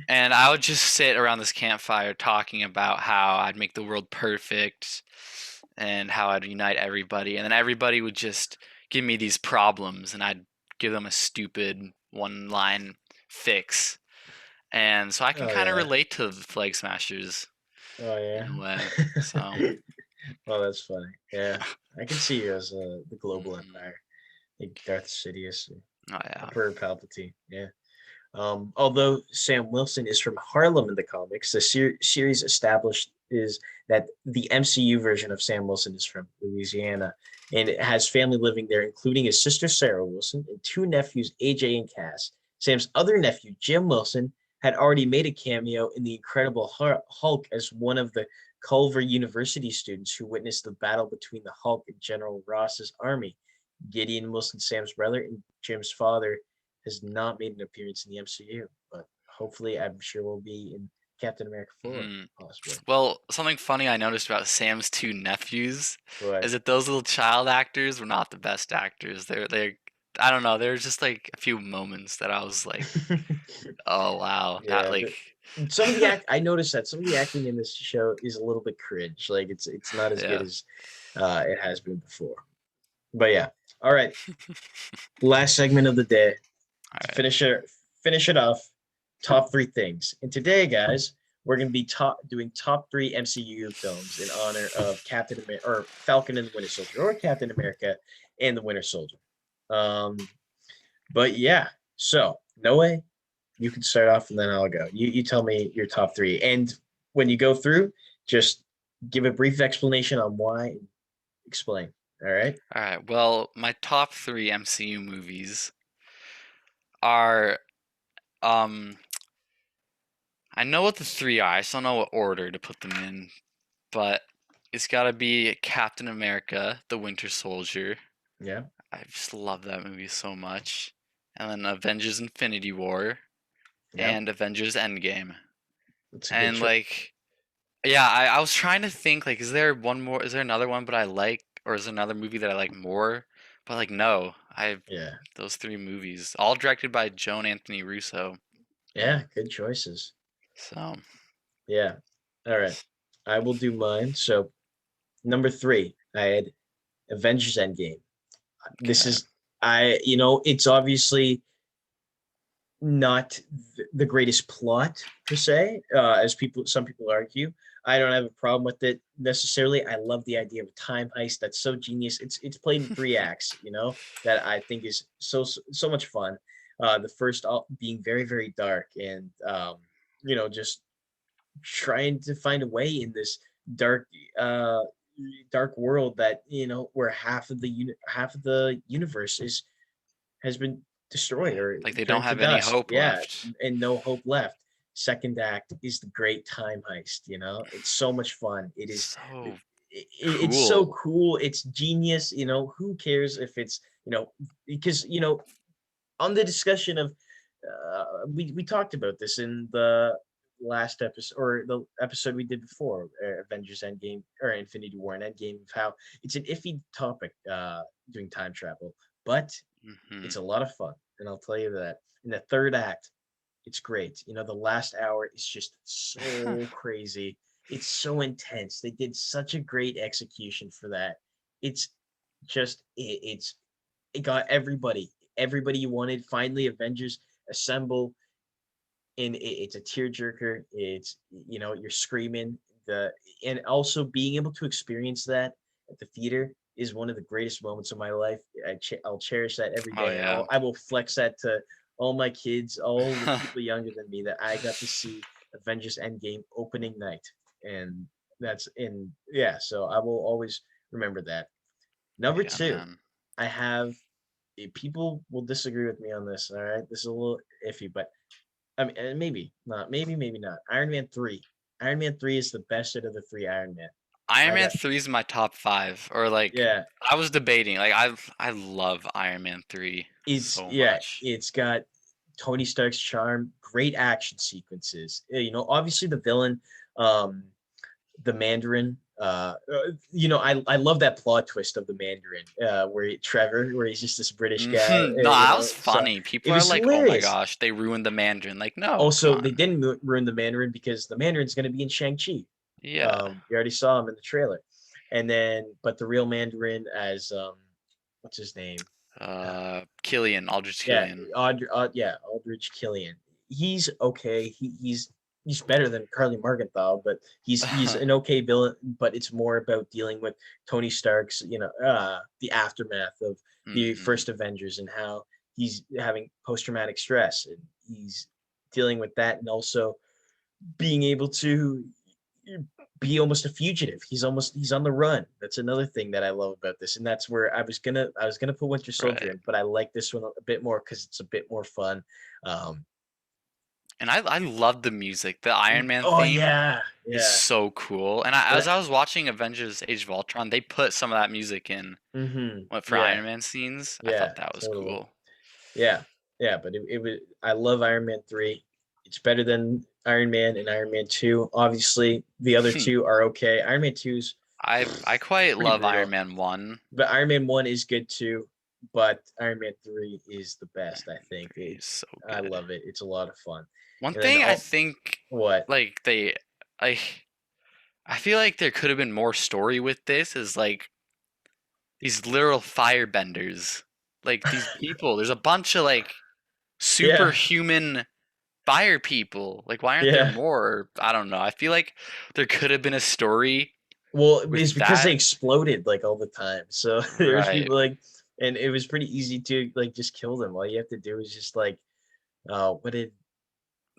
And I would just sit around this campfire talking about how I'd make the world perfect and how I'd unite everybody. And then everybody would just give me these problems and I'd give them a stupid one line fix. And so I can Oh kind of yeah. relate to the Flag Smashers Oh in yeah. a way. So, Well, that's funny. Yeah, I can see you as the global mhm. empire, like Darth Sidious, or Oh yeah. Emperor Palpatine. Yeah. Although Sam Wilson is from Harlem in the comics, the series established is that the MCU version of Sam Wilson is from Louisiana, and it has family living there, including his sister Sarah Wilson and two nephews AJ and Cass. Sam's other nephew Jim Wilson had already made a cameo in the Incredible Hulk as one of the Culver University students who witnessed the battle between the Hulk and General Ross's army. Gideon Wilson, Sam's brother, and Jim's father, has not made an appearance in the MCU, but hopefully, I'm sure will be in Captain America 4, Mhm. possibly. Well, something funny I noticed about Sam's two nephews But is that those little child actors were not the best actors. I don't know, there was just like a few moments that I was like, "Oh wow, that yeah, like." some of the I noticed that some of the acting in this show is a little bit cringe. Like it's not as good Yeah. as it has been before. But yeah, all right. Last segment of the day All to right. finish it off. Top three things. And today, guys, we're going to be doing top three MCU films in honor of Captain America or Falcon and the Winter Soldier, or Captain America and the Winter Soldier. Um, but yeah, so Noe, you can start off and then I'll go. You tell me your top three, and when you go through, just give a brief explanation on why. And explain. All right. All right. Well, my top 3 MCU movies are um I know what the 3 are. I just don't know what order to put them in, but it's got to be Captain America: The Winter Soldier. Yeah, I just love that movie so much. And then Avengers Infinity War yeah, and Avengers Endgame. that's a good And choice. like yeah, I was trying to think like is there another one but I like or is there another movie that I like more? But like no, I Yeah, those 3 movies all directed by Joan Anthony Russo. yeah, good choices. So, Yeah. All right. I will do mine. So number three, I had Avengers Endgame. This okay. is it's obviously not the greatest plot per se, as some people argue. I don't have a problem with it necessarily. I love the idea of a time heist. That's so genius. It's played in three acts, that I think is so much fun. The first all being very very dark and just trying to find a way in this dark uh dark world that where half of the universe is has been destroyed Yeah, or like they don't turned to have any dust. hope Yeah, left. and no hope left. Second act is the great time heist. It's so much fun. So It's so cool. cool. It's genius. Who cares if it's because on the discussion of we talked about this in the last episode or the episode we did before, Avengers Endgame or Infinity War and Endgame, of how it's an iffy topic, doing time travel, but Hmm. it's a lot of fun, and I'll tell you that. In the third act, it's great. The last hour is just so crazy. It's so intense. They did such a great execution for that. It's just it got everybody you wanted. Finally, Avengers assemble, and it's a tearjerker. You're screaming and also being able to experience that at the theater is one of the greatest moments of my life. I'll cherish that every Oh day, and yeah. I will flex that to all my kids, all the people younger than me, that I got to see Avengers Endgame opening night, and that's in yeah. So I will always remember that. Number Yeah, two, man. I have people will disagree with me on this. All right, this is a little iffy, but I mean, maybe not. Maybe not. Iron Man 3. Iron Man 3 is the best out of the three Iron Man. Iron I Man got 3 is my top 5 or like yeah. I was debating. Like I love Iron Man 3 so much. It's got Tony Stark's charm, great action sequences. Obviously the villain, um, the Mandarin. I love that plot twist of the Mandarin, Trevor, where he's just this British guy. No, that was So funny. it People are was like, "Oh my hilarious. gosh, they ruined the Mandarin." Like, no, come Also, they on. didn't ruin the Mandarin because the Mandarin's going to be in Shang-Chi. Yeah. You already saw him in the trailer. And then, but the real Mandarin as what's his name? Killian, Aldrich Yeah, Killian. Aldrich Killian. He's okay. He's better than Carly Morgenthau, but he's an okay villain. But it's more about dealing with Tony Stark's, the aftermath of the Hmm. first Avengers and how he's having post traumatic stress, and he's dealing with that, and also being able to be almost a fugitive. He's on the run. That's another thing that I love about this, and that's where I was gonna put Winter Soldier Right. in, but I like this one a bit more because it's a bit more fun. Um, And I love the music. The Iron Man oh theme yeah, is yeah. so cool. And And as I was watching Avengers Age of Ultron, they put some of that music in for yeah, Iron Man scenes. I yeah, thought that was totally. cool. Yeah, yeah. But it was. I love Iron Man 3. It's better than Iron Man and Iron Man 2. Obviously, the other two are okay. Iron Man 2's I quite pretty love Iron brutal. Man 1. But Iron Man 1 is good too, but Iron Man 3 is the Iron best, I Man think. 3 is so I good. love it. It's a lot of fun. One And then thing I think what? like like I feel like there could have been more story with this is like these literal firebenders. Like these people, there's a bunch of like Yeah, superhuman fire people. Like why aren't there yeah. more? I don't know. I feel like there could have been a story Well, with it's because they that. exploded like all the time. So there's Right. people like, and it was pretty easy to like just kill them. All you have to do is just like, what did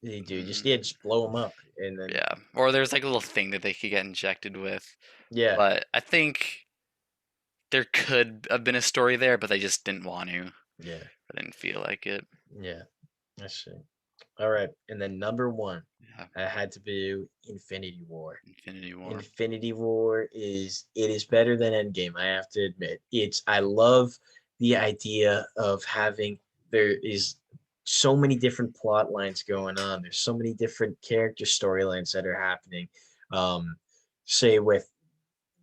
he do? Just Mm, just blow them up, and then yeah. Or there's like a little thing that they could get injected with. yeah, But I think there could have been a story there, but they just didn't want to. yeah, I didn't feel like it. yeah. I see. All right, and then number one, Yeah. I had to do Infinity War. Infinity War. Infinity War is better than Endgame, I have to admit. I love the idea of having there is so many different plot lines going on. There's so many different character storylines that are happening. Um, say with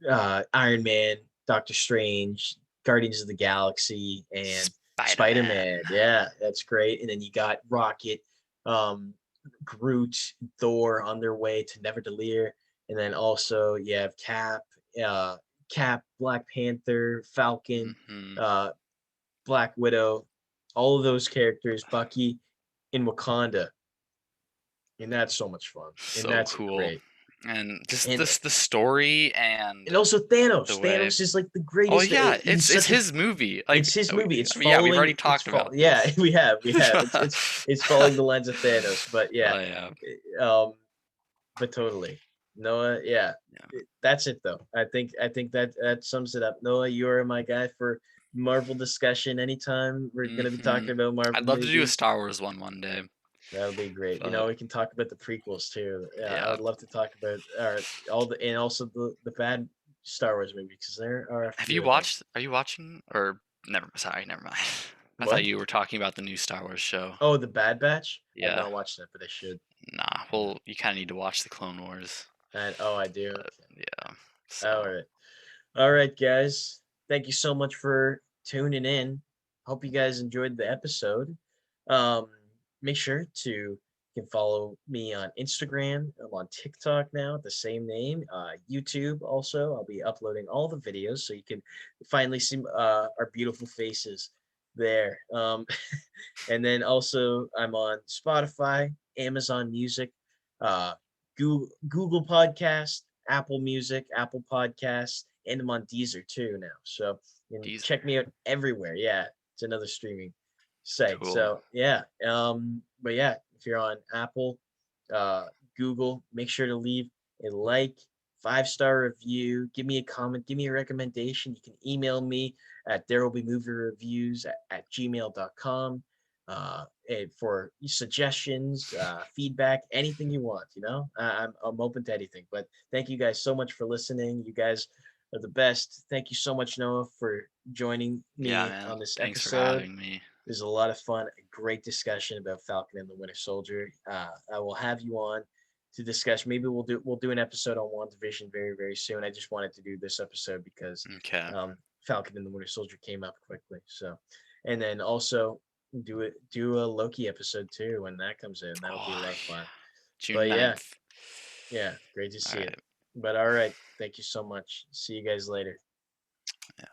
Iron Man, Doctor Strange, Guardians of the Galaxy, and Spider Spider Man. Man. Yeah, that's great. And then you got Rocket, um, Groot, Thor on their way to Never and then also you have uh, Black Panther, Falcon, Hmm. uh, Black Widow, all of those characters, Bucky in Wakanda, and that's so much fun, and So that's cool. great. And just And the story and and also Thanos. the way. Thanos is like the Oh greatest. yeah, He's it's such a his movie. it's Like his movie. I mean, yeah, we've already talked about Yeah, this. we have. It's following the lines of Thanos, but yeah, Oh yeah. um, but totally. Noah, yeah, Yeah. that's it though. I think that sums it up. Noah, you are my guy for Marvel discussion. Anytime we're gonna be Hmm. talking about Marvel I'd love to do a movies, Star Wars one day, that'll be great. but We can talk about the prequels too. Yeah, I yeah. would love to talk about all the and also the bad Star Wars movies because there are a Have you few of them. watched? Are you watching? Or never? Sorry, never mind. I thought What? you were talking about the new Star Wars show. Oh, the Bad Batch. I've Yeah. not watched that, but I should. Nah. Yeah. Well, you kind of need to watch the Clone Wars. And oh, I do. But Okay. yeah. All So right. All right, guys. Thank you so much for tuning in. Hope you guys enjoyed the episode. Um, Make sure to you can follow me on Instagram. I'm on TikTok now at the same name. YouTube also. I'll be uploading all the videos so you can finally see our beautiful faces there. And then also I'm on Spotify, Amazon Music, uh, Google Podcast, Apple Music, Apple Podcasts, and I'm on Deezer too now. So you can these check are me out everywhere. Yeah, it's another streaming site. cool. So yeah, but yeah, if you're on Apple, uh, Google, make sure to leave a like, 5-star review, give me a comment, give me a recommendation. You can email me at therewillbemoviereviews at gmail.com for suggestions, feedback, anything you want. I'm open to anything. But thank you guys so much for listening. You guys are the best. Thank you so much, Noah, for joining Yeah, me man. on this Thanks for episode. having me. It was a lot of fun. A great discussion about Falcon and the Winter Soldier. I will have you on to discuss. Maybe we'll do an episode on WandaVision very very soon. I just wanted to do this episode because Okay. Falcon and the Winter Soldier came up quickly. So, and then also do a Loki episode too when that comes in. That'll be a Oh, lot of fun. June But yeah, 9th. yeah, great to All see you. right. But all right, thank you so much. See you guys later. Yeah.